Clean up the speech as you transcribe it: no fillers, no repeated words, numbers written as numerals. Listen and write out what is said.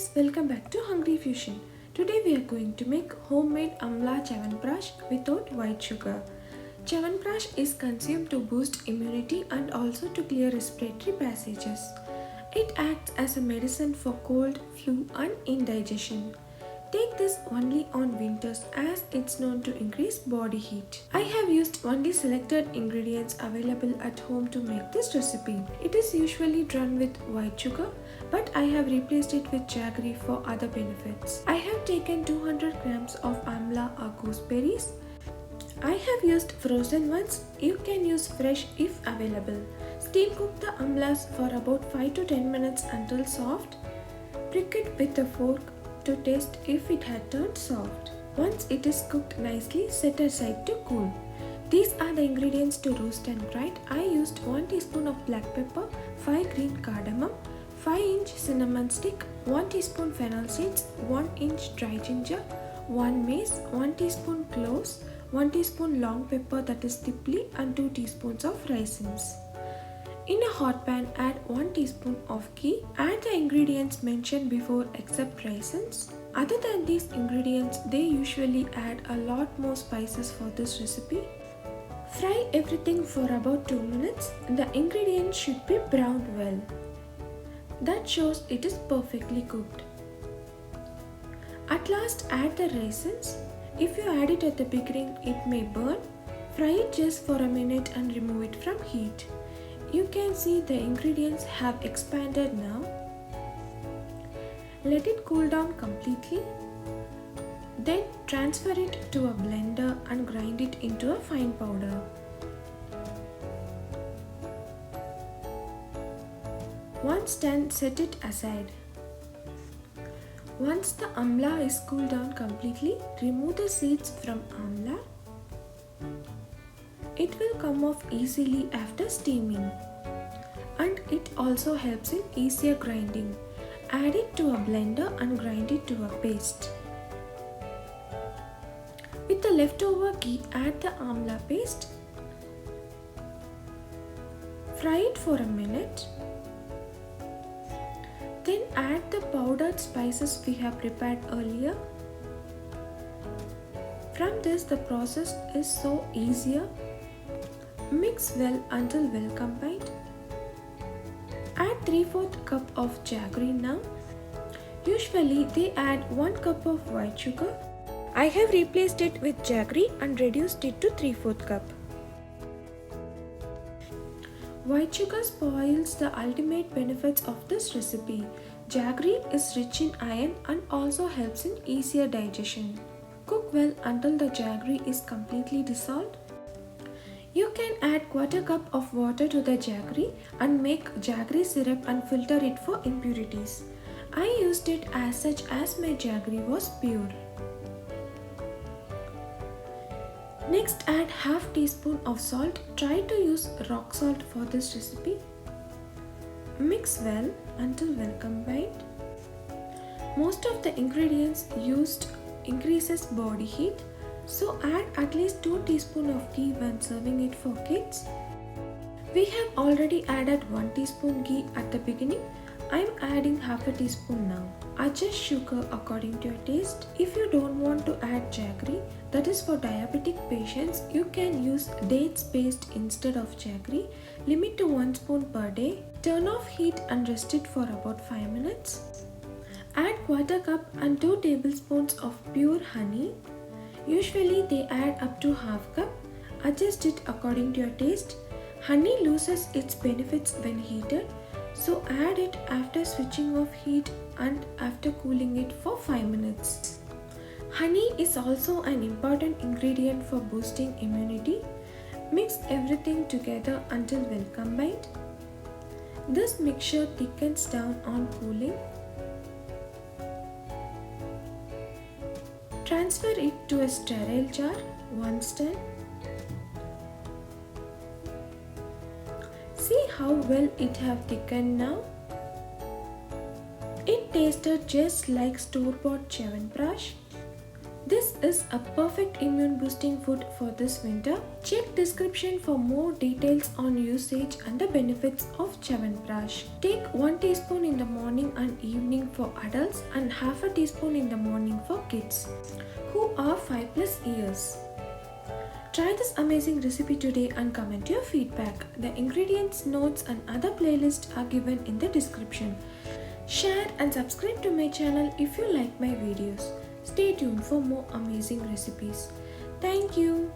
guys, welcome back to Hungry Fusion. Today we are going to make homemade Amla Chyawanprash without white sugar. Chyawanprash is consumed to boost immunity and also to clear respiratory passages. It acts as a medicine for cold, flu and indigestion. Take this only on winters as it's known to increase body heat. I have used only selected ingredients available at home to make this recipe. It is usually done with white sugar, but I have replaced it with jaggery for other benefits. I have taken 200 grams of amla or gooseberries. I have used frozen ones. You can use fresh if available. Steam cook the amlas for about 5 to 10 minutes until soft. Prick it with a fork to taste if it had turned soft. Once it is cooked nicely, set aside to cool. These are the ingredients to roast and grind. I used 1 teaspoon of black pepper, 5 green cardamom, 5-inch cinnamon stick, 1 teaspoon fennel seeds, 1 inch dry ginger, 1 mace, 1 teaspoon cloves, 1 teaspoon long pepper that is tipli and 2 teaspoons of raisins. In a hot pan, add 1 teaspoon of ghee. Add the ingredients mentioned before except raisins. Other than these ingredients, they usually add a lot more spices for this recipe. Fry everything for about 2 minutes. The ingredients should be browned well. That shows it is perfectly cooked. At last, add the raisins. If you add it at the beginning, it may burn. Fry it just for a minute and remove it from heat. You can see the ingredients have expanded now. Let it cool down completely. Then transfer it to a blender and grind it into a fine powder. Once done, set it aside. Once the amla is cooled down completely, remove the seeds from amla. It will come off easily after steaming, and it also helps in easier grinding. Add it to a blender and grind it to a paste. With the leftover ghee, add the amla paste. Fry it for a minute. Then add the powdered spices we have prepared earlier. From this, the process is so easier. Mix well until well combined. Add 3/4 cup of jaggery now. Usually they add 1 cup of white sugar. I have replaced it with jaggery and reduced it to 3/4 cup. White sugar spoils the ultimate benefits of this recipe. Jaggery is rich in iron and also helps in easier digestion. Cook well until the jaggery is completely dissolved. You can add 1/4 cup of water to the jaggery and make jaggery syrup and filter it for impurities. I used it as such as my jaggery was pure. Next, add half teaspoon of salt. Try to use rock salt for this recipe. Mix well until well combined. Most of the ingredients used increases body heat, so add at least 2 teaspoons of ghee when serving it for kids. We have already added 1 teaspoon ghee at the beginning. I am adding half a teaspoon now. Adjust sugar according to your taste. If you don't want to add jaggery, that is for diabetic patients, you can use dates paste instead of jaggery. Limit to 1 spoon per day. Turn off heat and rest it for about 5 minutes. Add 1/4 cup and 2 tablespoons of pure honey. Usually they add up to half cup. Adjust it according to your taste. Honey loses its benefits when heated, so add it after switching off heat and after cooling it for 5 minutes. Honey is also an important ingredient for boosting immunity. Mix everything together until well combined. This mixture thickens down on cooling. Transfer it to a sterile jar once done. See how well it have thickened now. It tasted just like store-bought Chyawanprash. This is a perfect immune boosting food for this winter. Check description for more details on usage and the benefits of Chyawanprash. Take 1 teaspoon in the morning and evening for adults and half a teaspoon in the morning for kids who are 5 plus years. Try this amazing recipe today and comment your feedback. The ingredients, notes and other playlists are given in the description. Share and subscribe to my channel if you like my videos. Stay tuned for more amazing recipes. Thank you.